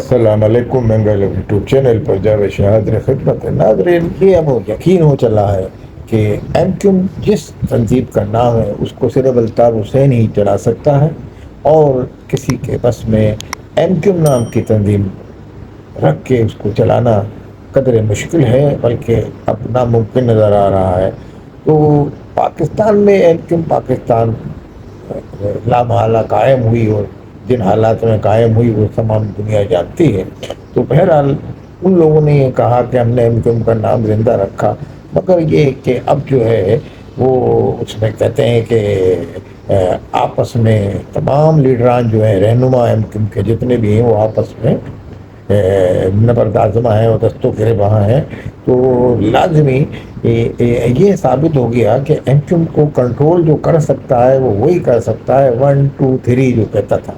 السلام علیکم منگل یوٹیوب چینل پر جاوید حاضر خدمت ہے ناظرین، یہ اب یقین ہو چلا ہے کہ ایم کیو جس تنظیم کا نام ہے اس کو صرف الطاف حسین ہی چلا سکتا ہے، اور کسی کے بس میں ایم کیو نام کی تنظیم رکھ کے اس کو چلانا قدر مشکل ہے، بلکہ اب ناممکن نظر آ رہا ہے۔ تو پاکستان میں ایم کیو پاکستان لامحالہ قائم ہوئی، اور جن حالات میں قائم ہوئی وہ تمام دنیا جانتی ہے۔ تو بہرحال ان لوگوں نے یہ کہا کہ ہم نے ایم کیو کا نام زندہ رکھا، مگر یہ کہ اب جو ہے وہ اس میں کہتے ہیں کہ آپس میں تمام لیڈران جو ہیں، رہنما ایم کیو کے جتنے بھی ہیں، وہ آپس میں نبرد ہیں اور دست و گریباں ہیں۔ تو لازمی یہ ثابت ہو گیا کہ ایم کیو کو کنٹرول جو کر سکتا ہے وہ وہی کر سکتا ہے، 1 2 3 جو کہتا تھا،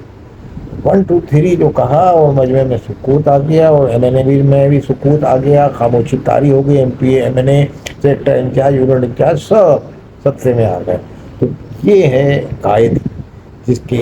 1 2 3 جو کہا، اور مجمع میں سکوت آ گیا، اور ایم این اے میں بھی سکوت آ گیا، خاموشی طاری ہو گئی، M P A M N A sector in-charge unit in-charge سب صدقے میں آ گئے۔ تو یہ ہے قائد جس کے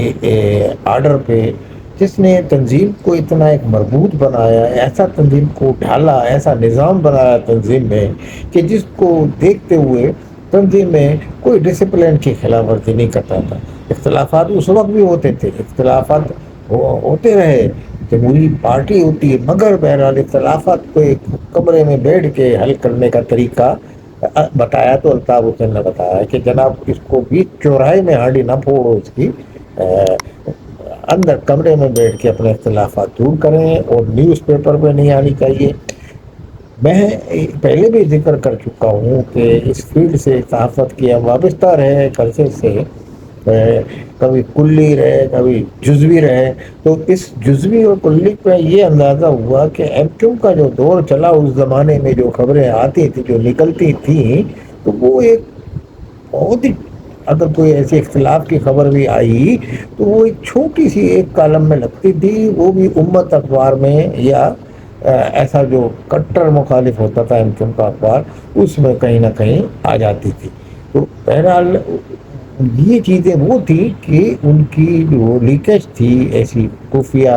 آرڈر پہ، جس نے تنظیم کو اتنا ایک مربوط بنایا، ایسا تنظیم کو ڈھالا، ایسا نظام بنایا تنظیم میں کہ جس کو دیکھتے ہوئے تنظیم میں کوئی ڈسپلن کی خلاف ورزی نہیں کرتا تھا۔ اختلافات اس وقت بھی ہوتے تھے، اختلافات ہوتے رہے، جمہوری پارٹی ہوتی ہے، مگر بہرحال اختلافات کو ایک کمرے میں بیٹھ کے حل کرنے کا طریقہ بتایا تو الطاف حسین نے بتایا کہ جناب اس کو بیچ چوراہے میں ہانڈی نہ پھوڑو، اس کی اندر کمرے میں بیٹھ کے اپنے اختلافات دور کریں، اور نیوز پیپر پہ نہیں آنی چاہیے۔ میں پہلے بھی ذکر کر چکا ہوں کہ اس فیلڈ سے صحافت کی ہم وابستہ رہے عرصے سے، کبھی کلی رہے کبھی جزوی رہے، تو اس جزوی اور کلی پہ یہ اندازہ ہوا کہ ایم کیو کا جو دور چلا اس زمانے میں جو خبریں آتی تھیں، جو نکلتی تھیں، تو وہ ایک بہت ہی، اگر کوئی ایسی اختلاف کی خبر بھی آئی تو وہ ایک چھوٹی سی ایک کالم میں لگتی تھی، وہ بھی امت اخبار میں، یا ایسا جو کٹر مخالف ہوتا تھا ایم کیو کا اخبار، اس میں کہیں نہ کہیں آ جاتی تھی۔ تو بہرحال یہ چیزیں وہ تھی کہ ان کی جو لیکیج تھی ایسی خفیہ،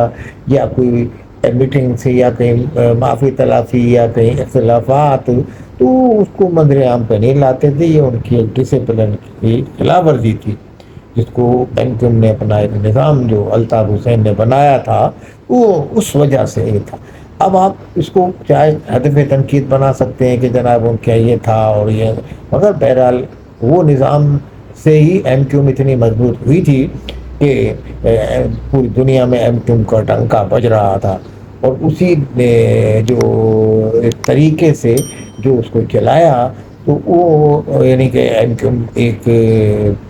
یا کوئی میٹنگ سے، یا کہیں معافی تلافی، یا کہیں اختلافات، تو اس کو منظر عام پہ نہیں لاتے تھے۔ یہ ان کی ایک ڈسپلن کی خلاف ورزی تھی، جس کو ایم کیو نے اپنا ایک نظام جو الطاف حسین نے بنایا تھا وہ اس وجہ سے یہ تھا۔ اب آپ اس کو چاہے ہدف تنقید بنا سکتے ہیں کہ جناب ان کا یہ تھا اور یہ، مگر بہرحال وہ نظام سے ہی ایم کیو اتنی مضبوط ہوئی تھی کہ پوری دنیا میں ایم کیو کا ڈنکا بج رہا تھا، اور اسی نے جو ایک طریقے سے جو اس کو چلایا، تو وہ یعنی کہ ایم کیو ایک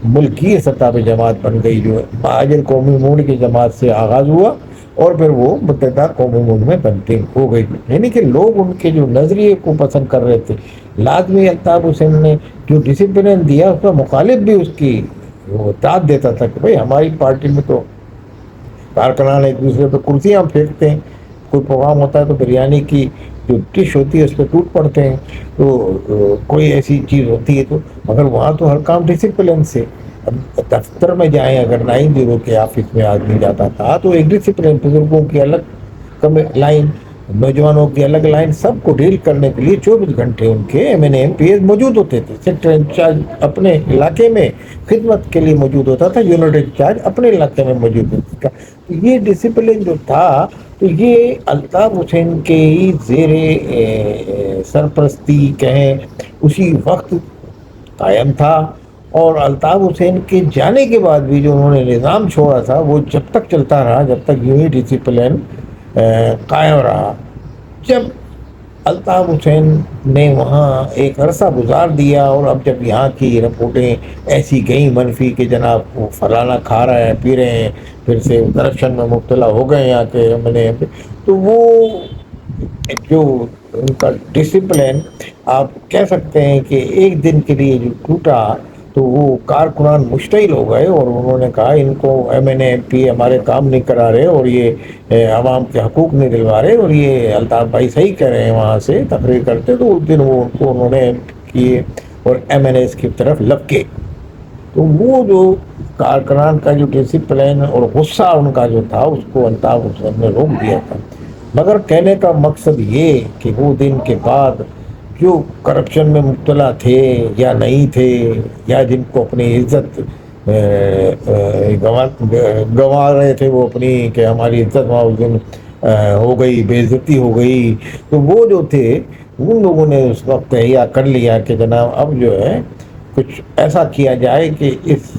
ملکی سطح پہ جماعت بن گئی، جو مہاجر قومی موڈ کی جماعت سے آغاز ہوا، اور پھر وہ متحدہ قومی موڈ میں تبدیل ہو گئی۔ یعنی کہ لوگ ان کے جو نظریے کو پسند کر رہے تھے، لازمی الطاف حسین نے جو ڈسپلن دیا اس کا مخالف بھی اس کی وہ داد دیتا تھا کہ بھائی ہماری پارٹی میں تو کارکنان ایک دوسرے پہ کرسیاں پھینکتے ہیں، کوئی پروگرام ہوتا ہے تو بریانی کی جو ڈش ہوتی ہے اس پہ ٹوٹ پڑتے ہیں، تو کوئی ایسی چیز ہوتی ہے تو، مگر وہاں تو ہر کام ڈسپلن سے۔ دفتر میں جائیں، اگر 9 0 کے آفس میں آدمی جاتا تھا تو ایک ڈسپلن، بزرگوں کی الگ لائن، نوجوانوں کی الگ لائن، سب کو ڈیل کرنے کے لیے 24 گھنٹے ان کے M N A M P S موجود ہوتے تھے۔ سیکٹر انچارج اپنے علاقے میں خدمت کے لیے موجود ہوتا تھا، یونٹ انچارج اپنے علاقے میں موجود ہوتا تھا۔ یہ ڈسپلن جو تھا تو یہ الطاف حسین کے ہی زیر سرپرستی کہیں اسی وقت قائم تھا، اور الطاف حسین کے جانے کے بعد بھی جو انہوں نے نظام چھوڑا تھا وہ جب تک چلتا رہا، جب تک یوں ہی ڈسپلن قائم رہا۔ جب الطاف حسین نے وہاں ایک عرصہ گزار دیا، اور اب جب یہاں کی رپورٹیں ایسی گئیں منفی کہ جناب وہ فلانا کھا رہے ہیں پی رہے ہیں، پھر سے کرپشن میں مبتلا ہو گئے یہاں کے ایم این اے، تو وہ جو ان کا ڈسپلن آپ کہہ سکتے ہیں کہ ایک دن کے لیے جو ٹوٹا، تو وہ کارکنان مشتعل ہو گئے، اور انہوں نے کہا ان کو M N A M P ہمارے کام نہیں کرا رہے، اور یہ عوام کے حقوق نہیں دلوا رہے، اور یہ الطاف بھائی صحیح کہہ رہے ہیں وہاں سے تقریر کرتے، تو اس دن وہ ان کو انہوں نے کیے اور ایم این ایز کی طرف لپکے۔ تو وہ جو کارکنان کا جو ڈسپلن اور غصہ ان کا جو تھا، اس کو الطاف حسین نے روک دیا تھا۔ مگر کہنے کا مقصد یہ کہ وہ دن کے بعد جو کرپشن میں مبتلا تھے یا نہیں تھے، یا جن کو اپنی عزت گنوا رہے تھے وہ اپنی، کہ ہماری عزت وہاں اس دن ہو گئی، بے عزتی ہو گئی، تو وہ جو تھے ان لوگوں نے اس وقت تہیہ کر لیا کہ جناب اب جو ہے کچھ ایسا کیا جائے کہ اس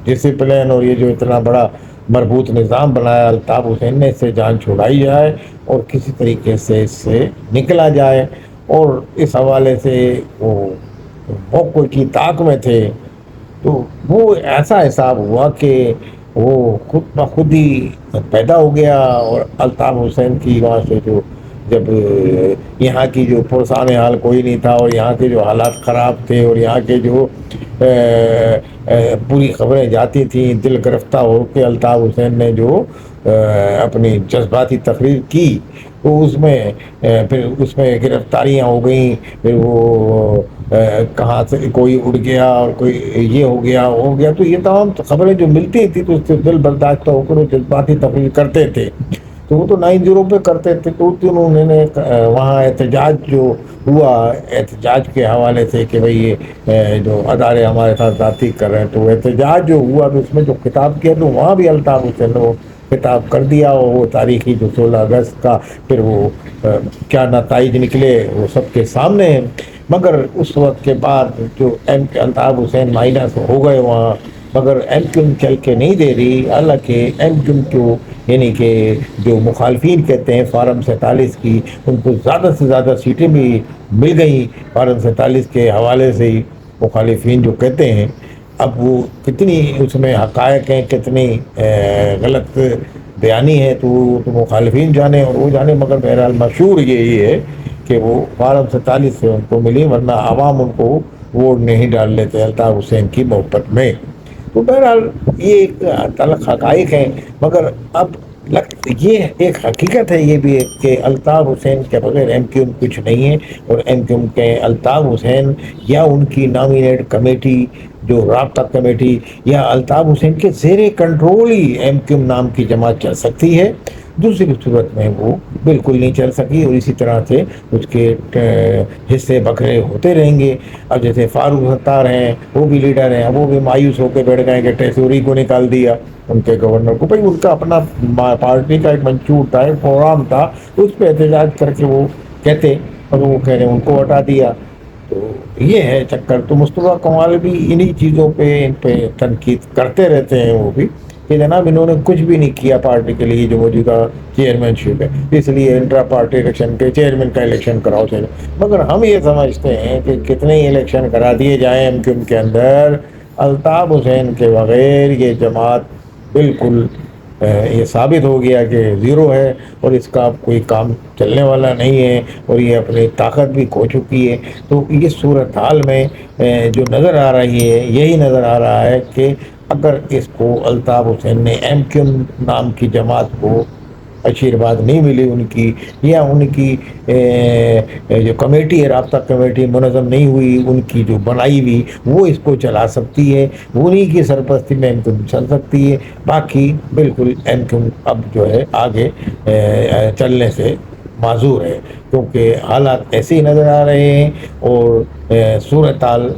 ڈسپلن اور یہ جو اتنا بڑا مربوط نظام بنایا الطاف حسین نے، اس سے جان چھڑائی جائے اور کسی طریقے سے اس سے نکلا جائے۔ اور اس حوالے سے وہ موقع کی طاق میں تھے، تو وہ ایسا حساب ہوا کہ وہ خود بخود ہی پیدا ہو گیا۔ اور الطاف حسین کی وہاں سے جو جب یہاں کی جو پرسان حال کوئی نہیں تھا، اور یہاں کے جو حالات خراب تھے، اور یہاں کے جو پوری خبریں جاتی تھیں، دل گرفتہ ہو کے الطاف حسین نے جو اپنی جذباتی تقریر کی، تو اس میں پھر اس میں گرفتاریاں ہو گئیں، پھر وہ کہاں سے کوئی اڑ گیا اور کوئی یہ ہو گیا، تو یہ تمام خبریں جو ملتی تھیں تو اس سے دل برداشتہ ہو کر وہ جذباتی تقریر کرتے تھے۔ تو وہ تو 9/0 پہ کرتے تھے، تو انہوں نے وہاں احتجاج جو ہوا، احتجاج کے حوالے سے کہ بھئی یہ جو ادارے ہمارے ساتھ ذاتی کر رہے ہیں، تو احتجاج جو ہوا تو اس میں جو خطاب کیا تو وہاں بھی الطاف حسین نے وہ خطاب کر دیا، اور وہ تاریخی جو 16 اگست کا پھر وہ کیا نتائج نکلے وہ سب کے سامنے ہیں۔ مگر اس وقت کے بعد جو الطاف حسین مائنس ہو گئے وہاں، مگر ایم کیو ایم چل کے نہیں دے رہی، حالانکہ ایم کیو ایم کو یعنی کہ جو مخالفین کہتے ہیں فارم 47 کی، ان کو زیادہ سے زیادہ سیٹیں بھی مل گئیں فارم 47 کے حوالے سے ہی، مخالفین جو کہتے ہیں۔ اب وہ کتنی اس میں حقائق ہیں، کتنی غلط بیانی ہے، تو مخالفین جانے اور وہ جانے، مگر بہرحال مشہور یہی ہے کہ وہ فارم 47 سے ان کو ملی، ورنہ عوام ان کو ووٹ نہیں ڈال لیتے الطاف حسین کی محبت میں۔ تو بہرحال یہ ایک تلخ حقائق ہیں، مگر اب یہ ایک حقیقت ہے یہ بھی ہے کہ الطاف حسین کے بغیر ایم کیو ایم کچھ نہیں ہے، اور ایم کیو ایم کے الطاف حسین یا ان کی نامینیٹ کمیٹی جو رابطہ کمیٹی یا الطاف حسین کے زیر کنٹرول ہی ایم کیو ایم نام کی جماعت چل سکتی ہے، دوسری صورت میں وہ بالکل نہیں چل سکی، اور اسی طرح سے اس کے حصے بکھرے ہوتے رہیں گے۔ اب جیسے فاروق ستار ہیں، وہ بھی لیڈر ہیں، وہ بھی مایوس ہو کے بیٹھ گئے کہ ٹیسوری کو نکال دیا ان کے گورنر کو۔ بھائی ان کا اپنا پارٹی کا ایک منشور تھا، ایک پروگرام تھا، اس پہ احتجاج کر کے وہ کہتے، اور وہ کہہ رہے ہیں ان کو ہٹا دیا۔ تو یہ ہے چکر۔ تو مصطفیٰ کمال بھی انہی چیزوں پہ ان پہ تنقید کرتے رہتے ہیں وہ بھی، کہ جناب انہوں نے کچھ بھی نہیں کیا پارٹی کے لیے، جو موجودہ چیئرمین شپ ہے، اس لیے انٹرا پارٹی الیکشن کے چیئرمین کا الیکشن کراؤ چاہیے۔ مگر ہم یہ سمجھتے ہیں کہ کتنے ہی الیکشن کرا دیے جائیں ایم کیو ایم کے اندر، الطاف حسین کے بغیر یہ جماعت بالکل یہ ثابت ہو گیا کہ زیرو ہے، اور اس کا کوئی کام چلنے والا نہیں ہے، اور یہ اپنی طاقت بھی کھو چکی ہے۔ تو یہ صورتحال میں جو نظر آ رہی ہے، یہی نظر آ رہا ہے کہ اگر اس کو الطاف حسین نے ایم کیو ایم نام کی جماعت کو آشیرواد نہیں ملی ان کی، یا ان کی جو کمیٹی ہے رابطہ کمیٹی منظم نہیں ہوئی، ان کی جو بنائی ہوئی وہ اس کو چلا سکتی ہے، انہی کی سرپرستی میں ایم کیو ایم چل سکتی ہے۔ باقی بالکل ایم کیو ایم اب جو ہے آگے چلنے سے معذور ہے، کیونکہ حالات ایسے ہی نظر آ رہے ہیں، اور صورتحال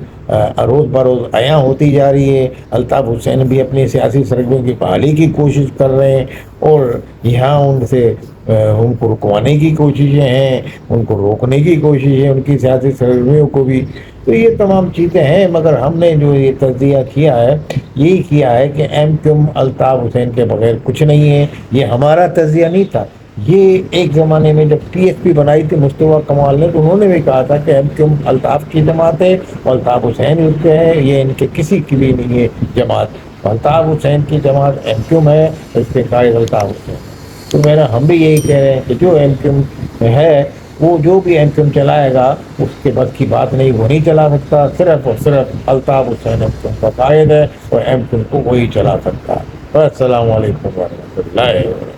روز بروز عیاں ہوتی جا رہی ہے۔ الطاف حسین بھی اپنی سیاسی سرگرمیوں کی بحالی کی کوشش کر رہے ہیں، اور یہاں ان کو رکوانے کی کوششیں ہیں، ان کو روکنے کی کوشش ہے، ان کی سیاسی سرگرمیوں کو بھی۔ تو یہ تمام چیزیں ہیں، مگر ہم نے جو یہ تجزیہ کیا ہے، یہی کیا ہے کہ M Q M Altaf Hussain کے بغیر کچھ نہیں ہے۔ یہ ہمارا تجزیہ نہیں تھا، یہ ایک زمانے میں جب پی ایس پی بنائی تھی مصطفیٰ کمال نے، تو انہوں نے بھی کہا تھا کہ ایم کیو ایم الطاف کی جماعت ہے، اور الطاف حسین اس کے ہے، یہ ان کے کسی کی بھی نہیں ہے جماعت۔ الطاف حسین کی جماعت ایم کیو ایم ہے، اس کے قائد الطاف حسین۔ تو ہم بھی یہی کہہ رہے ہیں کہ جو ایم کیو ایم ہے، وہ جو بھی ایم کیو ایم چلائے گا اس کے بس کی بات نہیں، وہ نہیں چلا سکتا، صرف اور صرف Altaf Hussain M Q M کا قائد ہے، اور ایم کیو ایم کو وہی چلا سکتا ہے۔ السلام علیکم ورحمۃ اللہ وبرکاتہ۔